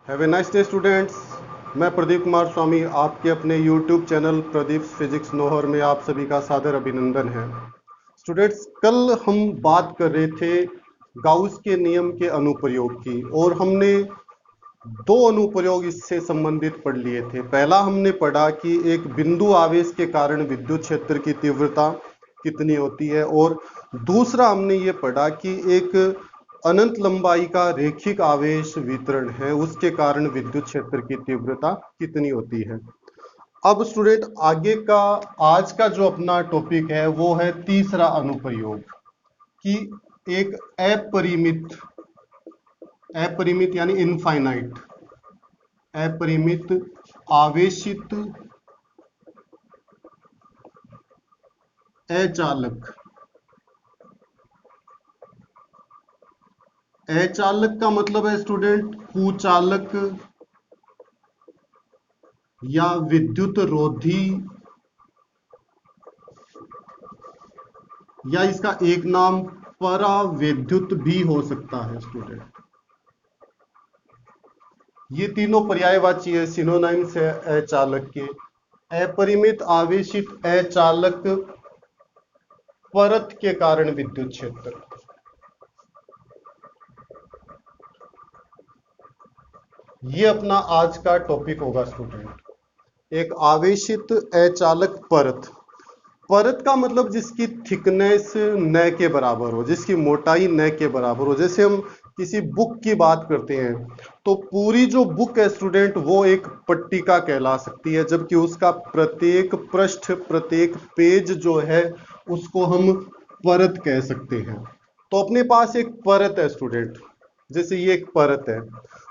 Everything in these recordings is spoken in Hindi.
Have a nice day students. मैं प्रदीप कुमार स्वामी आपके अपने YouTube channel Pradeep physics Nohar में आप सभी का सादर अभिनंदन है। स्टूडेंट्स, कल हम बात कर रहे थे गाउस के नियम के अनुप्रयोग की और हमने दो अनुप्रयोग इससे संबंधित पढ़ लिए थे। पहला हमने पढ़ा कि एक बिंदु आवेश के कारण विद्युत क्षेत्र की तीव्रता कितनी होती है और दूसरा हमने ये पढ़ा कि एक अनंत लंबाई का रेखिक आवेश वितरण है, उसके कारण विद्युत क्षेत्र की तीव्रता कितनी होती है। अब स्टूडेंट आगे का आज का जो अपना टॉपिक है वो है तीसरा अनुप्रयोग कि एक अपरिमित यानी इनफाइनाइट अपरिमित आवेशित अचालक का मतलब है स्टूडेंट कुचालक या विद्युत रोधी, या इसका एक नाम परावैद्युत भी हो सकता है स्टूडेंट। ये तीनों पर्यायवाची है, सिनोनिम्स है अचालक के। अपरिमित आवेशित अचालक परत के कारण विद्युत क्षेत्र, ये अपना आज का टॉपिक होगा स्टूडेंट। एक आवेशित अचालक परत, परत का मतलब जिसकी थिकनेस न के बराबर हो, जिसकी मोटाई न के बराबर हो। जैसे हम किसी बुक की बात करते हैं तो पूरी जो बुक है स्टूडेंट वो एक पट्टिका कहला सकती है, जबकि उसका प्रत्येक पृष्ठ प्रत्येक पेज जो है उसको हम परत कह सकते हैं। तो अपने पास एक परत है स्टूडेंट, जैसे ये एक परत है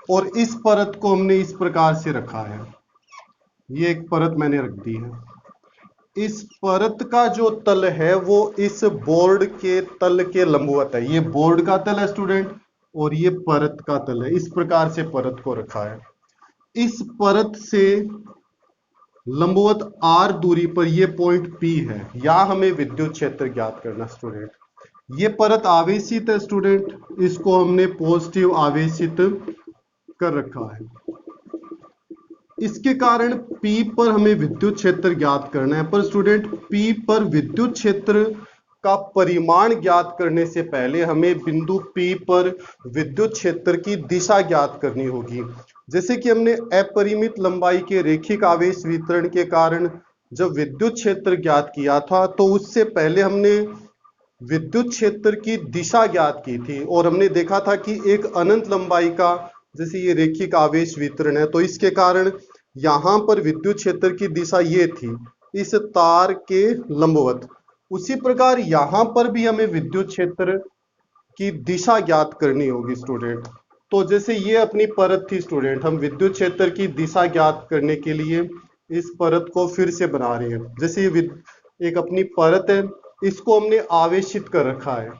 और इस परत को हमने इस प्रकार से रखा है। ये एक परत मैंने रख दी है। इस परत का जो तल है वो इस बोर्ड के तल के लंबवत है। ये बोर्ड का तल है स्टूडेंट और ये परत का तल है। इस प्रकार से परत को रखा है। इस परत से लंबवत r दूरी पर ये पॉइंट P है। यहां हमें विद्युत क्षेत्र ज्ञात करना स्टूडेंट। ये परत आवेशित है स्टूडेंट, इसको हमने पॉजिटिव आवेशित कर रखा है। इसके कारण P पर हमें विद्युत क्षेत्र ज्ञात करना है। पर स्टूडेंट P पर विद्युत क्षेत्र का परिमाण ज्ञात करने से पहले हमें बिंदु P पर विद्युत क्षेत्र की दिशा ज्ञात करनी होगी। जैसे कि हमने अपरिमित लंबाई के रेखिक आवेश वितरण के कारण जब विद्युत क्षेत्र ज्ञात किया था तो उससे पहले हमने विद्युत क्षेत्र की दिशा ज्ञात की थी और हमने देखा था कि एक अनंत लंबाई का, जैसे ये रेखिक आवेश वितरण है, तो इसके कारण यहां पर विद्युत क्षेत्र की दिशा ये थी, इस तार के लंबवत। उसी प्रकार यहां पर भी हमें विद्युत क्षेत्र की दिशा ज्ञात करनी होगी स्टूडेंट। तो जैसे ये अपनी परत थी स्टूडेंट, हम विद्युत क्षेत्र की दिशा ज्ञात करने के लिए इस परत को फिर से बना रहे हैं। जैसे ये एक अपनी परत है, इसको हमने आवेशित कर रखा है,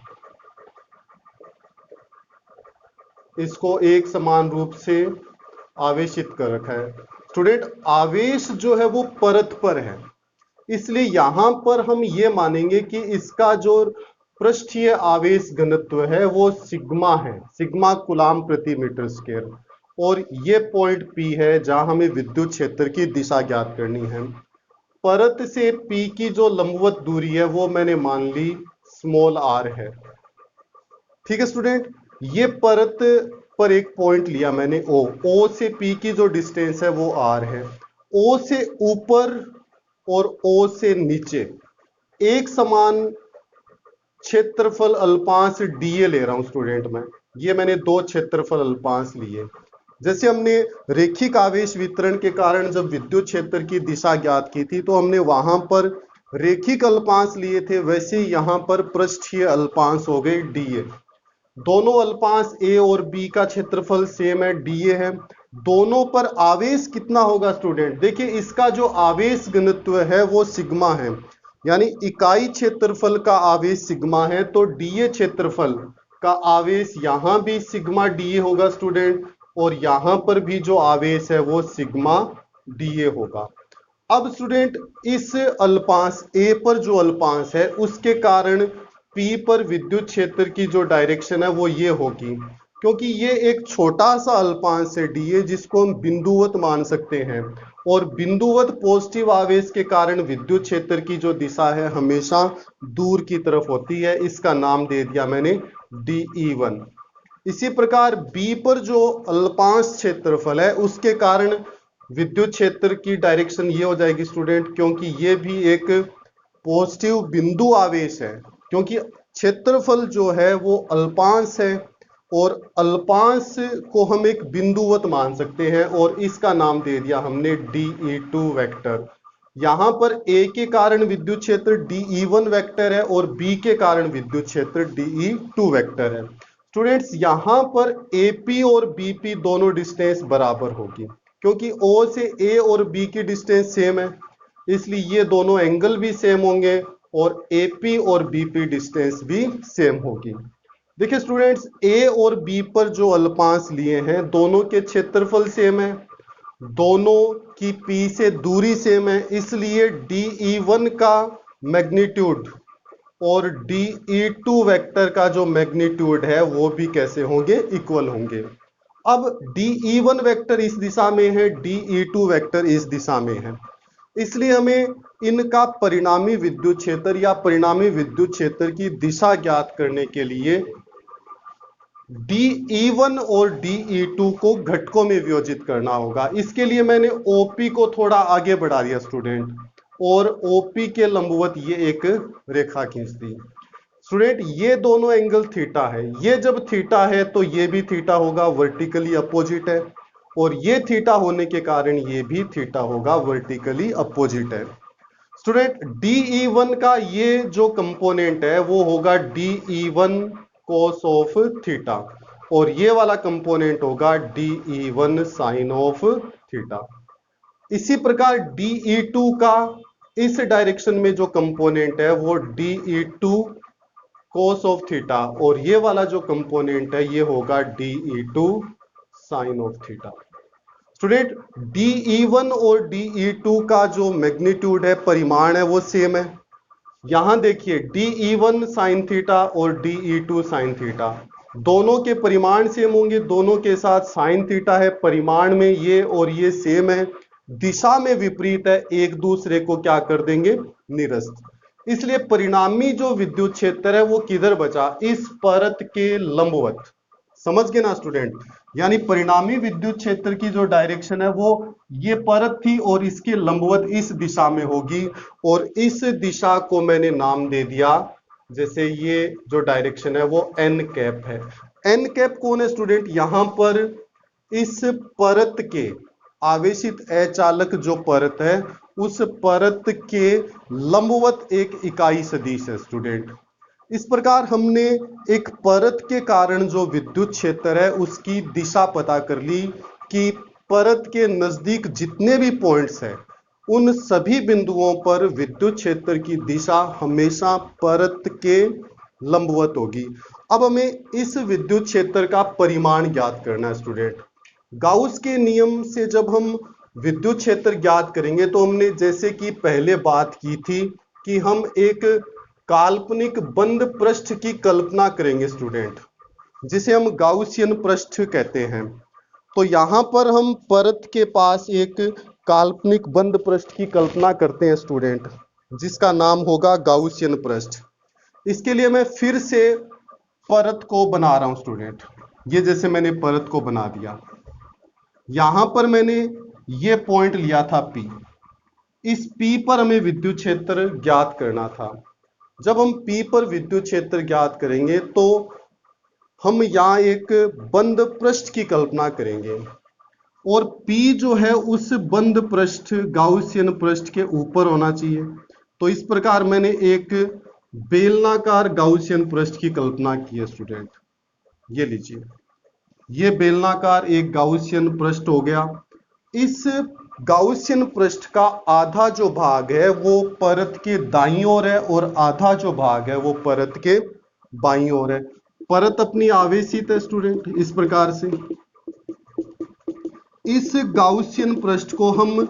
इसको एक समान रूप से आवेशित कर रखा है स्टूडेंट। आवेश जो है वो परत पर है, इसलिए यहां पर हम ये मानेंगे कि इसका जो पृष्ठीय आवेश घनत्व है वो सिग्मा है, सिग्मा कूलाम प्रति मीटर स्क्वायर। और ये पॉइंट P है जहां हमें विद्युत क्षेत्र की दिशा ज्ञात करनी है। परत से P की जो लंबवत दूरी है वो मैंने मान ली स्मॉल r है। ठीक है स्टूडेंट, ये परत पर एक पॉइंट लिया मैंने O से P की जो डिस्टेंस है वो r है। O से ऊपर और O से नीचे एक समान क्षेत्रफल अल्पांश dA ले रहा हूं स्टूडेंट मैं। ये मैंने दो क्षेत्रफल अल्पांश लिए। जैसे हमने रेखिक आवेश वितरण के कारण जब विद्युत क्षेत्र की दिशा ज्ञात की थी तो हमने वहां पर रेखिक अल्पांश लिए थे, वैसे यहां पर पृष्ठीय अल्पांश हो गए dA। दोनों अल्पांश A और B का क्षेत्रफल सेम है, dA है। दोनों पर आवेश कितना होगा स्टूडेंट? देखिए इसका जो आवेश घनत्व है वो सिग्मा है, यानी इकाई क्षेत्रफल का आवेश सिग्मा है, तो dA क्षेत्रफल का आवेश यहां भी सिग्मा dA होगा स्टूडेंट, और यहां पर भी जो आवेश है वो सिग्मा dA होगा। अब स्टूडेंट इस अल्पांश A पर जो अल्पांश है उसके कारण P पर विद्युत क्षेत्र की जो डायरेक्शन है वो ये होगी, क्योंकि ये एक छोटा सा अल्पांश है डी ए, जिसको हम बिंदुवत मान सकते हैं, और बिंदुवत पॉजिटिव आवेश के कारण विद्युत क्षेत्र की जो दिशा है हमेशा दूर की तरफ होती है। इसका नाम दे दिया मैंने DE1। इसी प्रकार बी पर जो अल्पांश क्षेत्रफल है उसके कारण विद्युत क्षेत्र की डायरेक्शन ये हो जाएगी स्टूडेंट, क्योंकि ये भी एक पॉजिटिव बिंदु आवेश है, क्योंकि क्षेत्रफल जो है वो अल्पांश है और अल्पांश को हम एक बिंदुवत मान सकते हैं, और इसका नाम दे दिया हमने DE2 वेक्टर। यहां पर ए के कारण विद्युत क्षेत्र DE1 वेक्टर है और बी के कारण विद्युत क्षेत्र DE2 वेक्टर है। स्टूडेंट्स यहां पर AP और BP दोनों डिस्टेंस बराबर होगी, क्योंकि O से A और B की डिस्टेंस सेम है, इसलिए ये दोनों एंगल भी सेम होंगे और AP और BP डिस्टेंस भी सेम होगी। देखिए स्टूडेंट्स, ए और बी पर जो अल्पांश लिए हैं दोनों के क्षेत्रफल सेम है, दोनों की पी से दूरी सेम है, इसलिए DE1 का मैग्नीट्यूड और DE2 वेक्टर का जो मैग्नीट्यूड है वो भी कैसे होंगे, इक्वल होंगे। अब DE1 वेक्टर इस दिशा में है, DE2 वेक्टर इस दिशा में है, इसलिए हमें इनका परिणामी विद्युत क्षेत्र या परिणामी विद्युत क्षेत्र की दिशा ज्ञात करने के लिए DE1 और DE2 को घटकों में वियोजित करना होगा। इसके लिए मैंने OP को थोड़ा आगे बढ़ा दिया स्टूडेंट, और OP के लंबवत ये एक रेखा खींच दी। स्टूडेंट ये दोनों एंगल थीटा है, ये जब थीटा है तो ये भी थीटा होगा, वर्टिकली अपोजिट है, और ये थीटा होने के कारण ये भी थीटा होगा, वर्टिकली अपोजिट है। स्टूडेंट DE1 का ये जो कंपोनेंट है वो होगा DE1 cos ऑफ थीटा, और ये वाला कंपोनेंट होगा DE1 sin ऑफ थीटा। इसी प्रकार DE2 का इस डायरेक्शन में जो कंपोनेंट है वो DE2 cos ऑफ थीटा, और ये वाला जो कंपोनेंट है ये होगा DE2 sin of theta. Student DE1 और DE2 का जो मैग्नीट्यूड है, परिमाण है, वो सेम है। यहां देखिए DE1 sin थीटा और DE2 sin थीटा दोनों के परिमाण सेम होंगे, दोनों के साथ sin थीटा है, परिमाण में ये और ये सेम है, दिशा में विपरीत है, एक दूसरे को क्या कर देंगे, निरस्त। इसलिए परिणामी जो विद्युत क्षेत्र है वो किधर बचा, इस परत के लंबवत। समझ गए ना स्टूडेंट, यानी परिणामी विद्युत क्षेत्र की जो डायरेक्शन है वो ये परत थी और इसके लंबवत इस दिशा में होगी, और इस दिशा को मैंने नाम दे दिया, जैसे ये जो डायरेक्शन है वो n कैप है। n कैप कौन है स्टूडेंट, यहां पर इस परत के आवेशित अचालक जो परत है उस परत के लंबवत एक इकाई सदिश है स्टूडेंट। इस प्रकार हमने एक परत के कारण जो विद्युत क्षेत्र है उसकी दिशा पता कर ली कि परत के नजदीक जितने भी पॉइंट्स हैं उन सभी बिंदुओं पर विद्युत क्षेत्र की दिशा हमेशा परत के लंबवत होगी। अब हमें इस विद्युत क्षेत्र का परिमाण ज्ञात करना है स्टूडेंट। गाउस के नियम से जब हम विद्युत क्षेत्र ज्ञात करेंगे तो हमने जैसे कि पहले बात की थी कि हम एक काल्पनिक बंद पृष्ठ की कल्पना करेंगे स्टूडेंट, जिसे हम गाउसियन पृष्ठ कहते हैं। तो यहां पर हम परत के पास एक काल्पनिक बंद पृष्ठ की कल्पना करते हैं स्टूडेंट, जिसका नाम होगा गाउसियन पृष्ठ। इसके लिए मैं फिर से परत को बना रहा हूं स्टूडेंट, ये जैसे मैंने परत को बना दिया, यहां पर मैंने ये पॉइंट लिया था P, इस P पर हमें विद्युत क्षेत्र ज्ञात करना था। जब हम P पर विद्युत क्षेत्र ज्ञात करेंगे तो हम यहाँ एक बंद पृष्ठ की कल्पना करेंगे, और P जो है उस बंद पृष्ठ गाउसियन पृष्ठ के ऊपर होना चाहिए। तो इस प्रकार मैंने एक बेलनाकार गाउसियन पृष्ठ की कल्पना की है स्टूडेंट। ये लीजिए, ये बेलनाकार एक गाउसियन पृष्ठ हो गया। इस गाउसियन पृष्ठ का आधा जो भाग है वो परत के दाईं ओर है और आधा जो भाग है वो परत के बाईं ओर है। परत अपनी आवेशित है स्टूडेंट। इस प्रकार से इस गाउसियन पृष्ठ को हम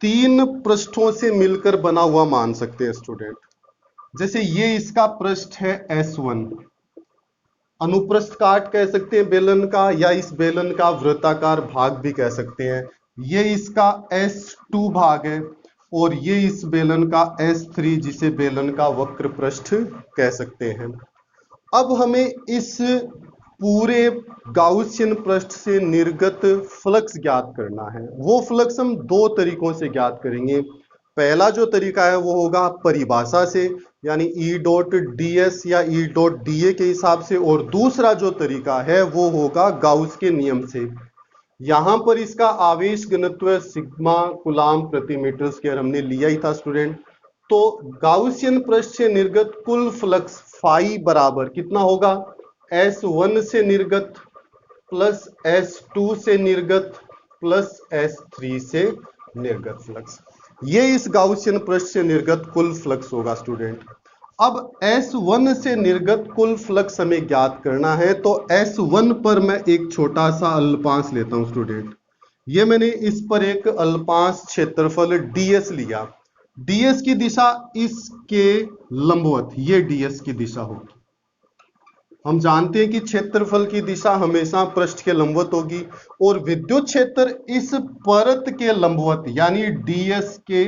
तीन पृष्ठों से मिलकर बना हुआ मान सकते हैं स्टूडेंट। जैसे ये इसका पृष्ठ है S1, अनुप्रस्थ काट कह सकते हैं बेलन का, या इस बेलन का वृत्ताकार भाग भी कह सकते हैं। ये इसका S2 भाग है और ये इस बेलन का S3 जिसे बेलन का वक्र पृष्ठ कह सकते हैं। अब हमें इस पूरे गाउसियन पृष्ठ से निर्गत फ्लक्स ज्ञात करना है। वो फ्लक्स हम दो तरीकों से ज्ञात करेंगे। पहला जो तरीका है वो होगा परिभाषा से, यानी E डॉट ds या E डॉट dA के हिसाब से, और दूसरा जो तरीका है वो होगा गाउस के नियम से। यहां पर इसका आवेश घनत्व सिग्मा कूलाम प्रति मीटर स्क्वायर हमने लिया ही था स्टूडेंट। तो गाउसियन पृष्ठ से निर्गत कुल फ्लक्स फाई बराबर कितना होगा, S1 से निर्गत प्लस S2 से निर्गत प्लस S3 से निर्गत फ्लक्स। ये इस गाउसियन पृष्ठ से निर्गत कुल फ्लक्स होगा स्टूडेंट। अब S1 से निर्गत कुल फ्लक्स हमें ज्ञात करना है, तो S1 पर मैं एक छोटा सा अल्पांश लेता हूं स्टूडेंट। ये मैंने इस पर एक अल्पांश क्षेत्रफल ds लिया। ds की दिशा इसके लंबवत, ये ds की दिशा होगी। हम जानते हैं कि क्षेत्रफल की दिशा हमेशा पृष्ठ के लंबवत होगी, और विद्युत क्षेत्र इस परत के लंबवत यानी ds के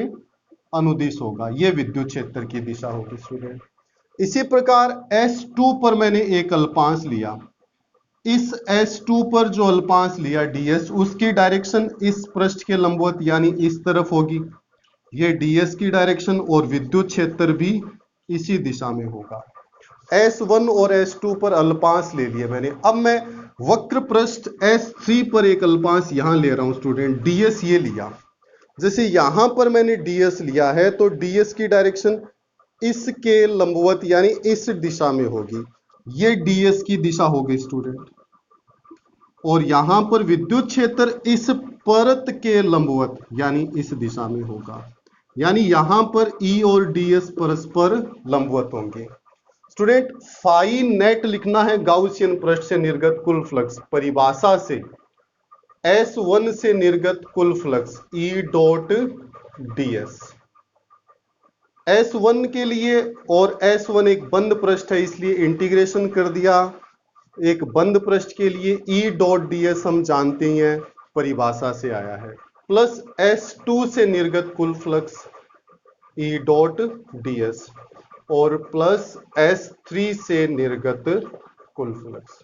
अनुदिश होगा। यह विद्युत क्षेत्र की दिशा होगी स्टूडेंट। इसी प्रकार S2 पर मैंने एक अल्पांश लिया। इस S2 पर जो अल्पांश लिया ds, उसकी डायरेक्शन इस पृष्ठ के लंबवत यानी इस तरफ होगी। यह ds की डायरेक्शन, और विद्युत क्षेत्र भी इसी दिशा में होगा। S1 और S2 पर अल्पांश ले लिए मैंने। अब मैं वक्र पृष्ठ S3 पर एक अल्पांश यहां ले रहा हूं स्टूडेंट, ds ये लिया। जैसे यहां पर मैंने ds लिया है तो ds की डायरेक्शन इसके लंबवत यानी इस दिशा में होगी। ये ds की दिशा होगी स्टूडेंट, और यहां पर विद्युत क्षेत्र इस परत के लंबवत यानी इस दिशा में होगा। यानी यहां पर E और ds परस्पर लंबवत होंगे। स्टूडेंट फाई नेट लिखना है गाउसियन पृष्ठ से निर्गत कुल फ्लक्स। परिभाषा से S1 से निर्गत कुल flux E dot ds। S1 के लिए, और S1 एक बंद पृष्ठ है इसलिए इंटीग्रेशन कर दिया। एक बंद पृष्ठ के लिए E डॉट ds हम जानते हैं परिभाषा से आया है, प्लस S2 से निर्गत कुल फ्लक्स E डॉट ds, और प्लस S3 से निर्गत कुल फ्लक्स।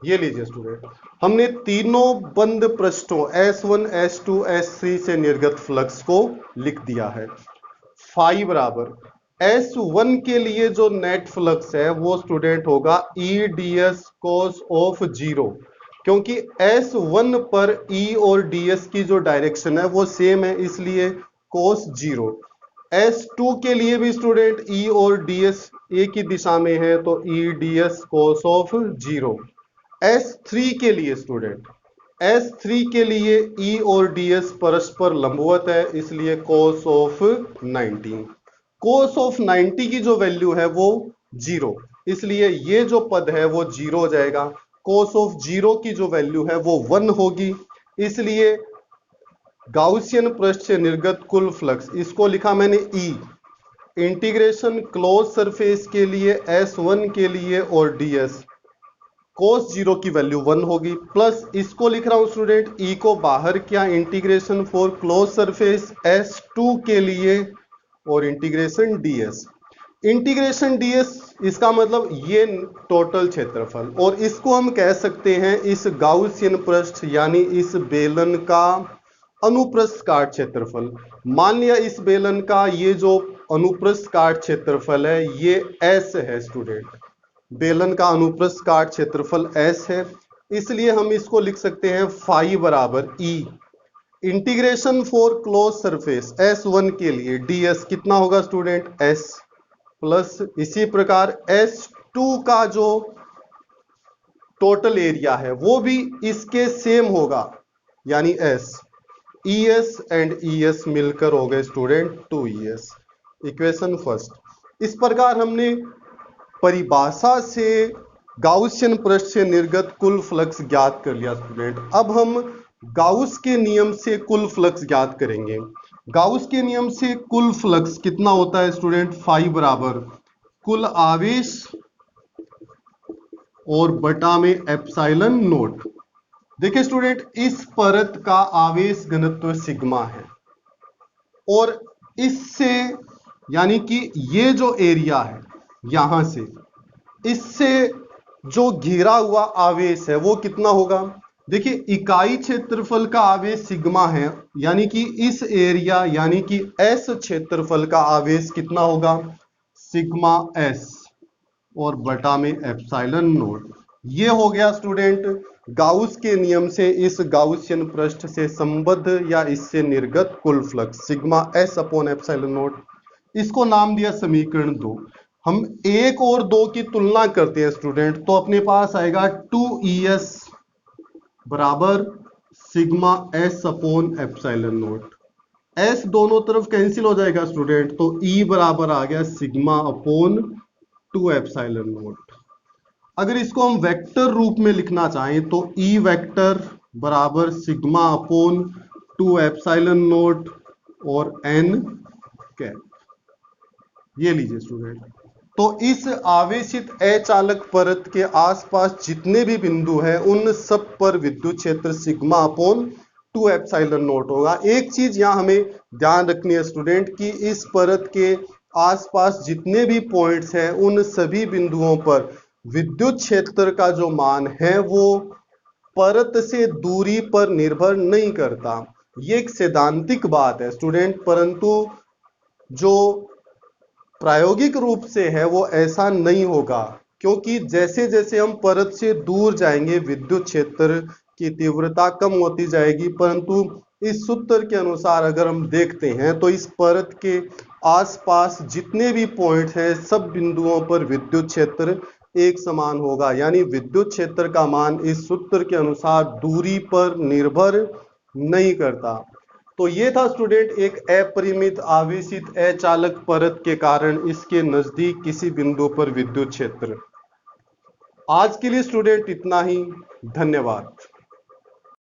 ये लीजिए स्टूडेंट, हमने तीनों बंद पृष्ठों S1, S2, S3 से निर्गत फ्लक्स को लिख दिया है। फाई बराबर S1 के लिए जो नेट फ्लक्स है वो स्टूडेंट होगा E ds cos ऑफ 0, क्योंकि S1 पर E और ds की जो डायरेक्शन है वो सेम है, इसलिए cos 0। S2 के लिए भी स्टूडेंट E और ds एक ही दिशा में है, तो E ds cos of 0। S3 के लिए स्टूडेंट, S3 के लिए E और ds परस्पर लंबवत है, इसलिए cos ऑफ 90। cos ऑफ 90 की जो वैल्यू है वो 0, इसलिए ये जो पद है वो 0 हो जाएगा। cos ऑफ 0 की जो वैल्यू है वो 1 होगी, इसलिए गाउसियन पृष्ठ से निर्गत कुल फ्लक्स, इसको लिखा मैंने E। इंटीग्रेशन क्लोज सरफेस के लिए S1 के लिए और ds, cos 0 की वैल्यू 1 होगी, प्लस इसको लिख रहा हूं स्टूडेंट E को बाहर किया, integration for close surface S2 के लिए, और इंटीग्रेशन ds। इंटीग्रेशन ds इसका मतलब ये टोटल क्षेत्रफल, और इसको हम कह सकते हैं इस गाउसियन पृष्ठ यानी इस बेलन का अनुप्रस्थ काट क्षेत्रफल। मान लिया इस बेलन का ये जो अनुप्रस्थ काट क्षेत्रफल है ये S है स्टूडेंट। बेलन का अनुप्रस्थ काट क्षेत्रफल S है, इसलिए हम इसको लिख सकते हैं फाई बराबर E integration for close surface S1 के लिए ds कितना होगा स्टूडेंट S, प्लस इसी प्रकार S2 का जो टोटल एरिया है वो भी इसके सेम होगा, यानी S। ES एंड ES मिलकर हो गए स्टूडेंट 2ES। Equation first. इस प्रकार हमने परिभाषा से गाउसियन पृष्ठ से निर्गत कुल फ्लक्स ज्ञात कर लिया स्टूडेंट। अब हम गाउस के नियम से कुल फ्लक्स ज्ञात करेंगे। गाउस के नियम से कुल फ्लक्स कितना होता है स्टूडेंट, फाई बराबर कुल आवेश और बटा में एप्सिलॉन नॉट। देखिए स्टूडेंट, इस परत का आवेश घनत्व सिग्मा है और इससे यानी कि ये जो एरिया है यहां से, इससे जो घिरा हुआ आवेश है वो कितना होगा। देखिए इकाई क्षेत्रफल का आवेश सिग्मा है, यानी कि इस एरिया यानी कि एस क्षेत्रफल का आवेश कितना होगा, सिग्मा एस और बटा में एप्सिलॉन नॉट। ये हो गया स्टूडेंट गाउस के नियम से इस गाउसियन पृष्ठ से संबद्ध या इससे निर्गत कुल flux sigma S upon epsilon not. इसको नाम दिया समीकरण 2। हम 1 और 2 की तुलना करते हैं स्टूडेंट, तो अपने पास आएगा 2ES बराबर sigma S upon epsilon not. S दोनों तरफ कैंसिल हो जाएगा स्टूडेंट, तो E बराबर आ गया सिग्मा अपॉन 2 एप्सिलॉन नॉट। अगर इसको हम वेक्टर रूप में लिखना चाहें तो E वेक्टर बराबर सिग्मा अपॉन 2 एप्सिलॉन नॉट और N कैप। ये लीजिए स्टूडेंट, तो इस आवेशित अचालक परत के आसपास जितने भी बिंदु हैं उन सब पर विद्युत क्षेत्र सिग्मा अपॉन 2 एप्सिलॉन नॉट होगा। एक चीज यहां हमें ध्यान रखनी है स्टूडेंट कि इस परत के आसपास जितने भी पॉइंट्स हैं उन सभी बिंदुओं पर विद्युत क्षेत्र का जो मान है वो परत से दूरी पर निर्भर नहीं करता। ये एक सैद्धांतिक बात है स्टूडेंट, परंतु जो प्रायोगिक रूप से है वो ऐसा नहीं होगा, क्योंकि जैसे जैसे हम परत से दूर जाएंगे विद्युत क्षेत्र की तीव्रता कम होती जाएगी। परंतु इस सूत्र के अनुसार अगर हम देखते हैं तो इस परत के आसपास जितने भी पॉइंट हैं सब बिंदुओं पर विद्युत क्षेत्र एक समान होगा, यानी विद्युत क्षेत्र का मान इस सूत्र के अनुसार दूरी पर निर्भर नहीं करता। तो ये था स्टूडेंट एक अपरिमित आवेशित अचालक परत के कारण इसके नजदीक किसी बिंदु पर विद्युत क्षेत्र। आज के लिए स्टूडेंट इतना ही, धन्यवाद।